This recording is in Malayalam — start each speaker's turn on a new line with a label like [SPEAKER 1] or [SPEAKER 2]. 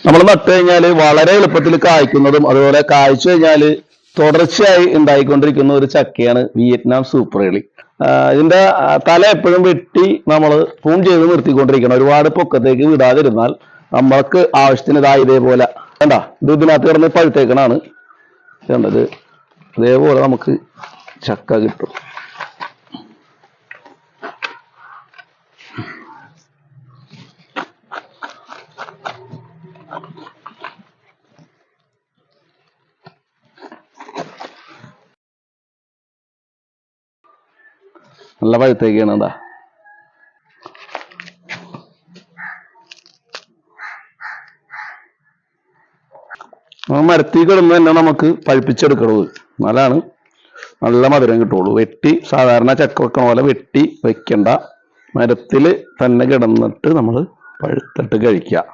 [SPEAKER 1] നമ്മൾ നട്ട് കഴിഞ്ഞാൽ വളരെ എളുപ്പത്തിൽ കായ്ക്കുന്നതും അതുപോലെ കായ്ച്ചു കഴിഞ്ഞാൽ തുടർച്ചയായി ഉണ്ടായിക്കൊണ്ടിരിക്കുന്ന ഒരു ചക്കയാണ് വിയറ്റ്നാം സൂപ്പർ എളി. ഇതിന്റെ തല എപ്പോഴും വെട്ടി നമ്മൾ പ്രൂൺ ചെയ്ത് നിർത്തിക്കൊണ്ടിരിക്കണം. ഒരുപാട് പൊക്കത്തേക്ക് വിടാതിരുന്നാൽ നമ്മൾക്ക് ആവശ്യത്തിന് ഇതേപോലെ വേണ്ട ഇത് ഇതിനകത്ത് കിടന്ന് പഴുത്തേക്കണാണ് വേണ്ടത്. ഇതേപോലെ നമുക്ക് ചക്ക കിട്ടും. നല്ല പഴുത്തേക്കാണ്. എന്താ മരത്തിൽ കിടന്ന് തന്നെ നമുക്ക് പഴുപ്പിച്ചെടുക്കണത്. എന്നാലാണ് നല്ല മധുരം കിട്ടുള്ളൂ. വെട്ടി സാധാരണ ചക്ക വെക്കണ പോലെ വെട്ടി വെക്കണ്ട, മരത്തിൽ തന്നെ കിടന്നിട്ട് നമ്മൾ പഴുത്തിട്ട് കഴിക്കുക.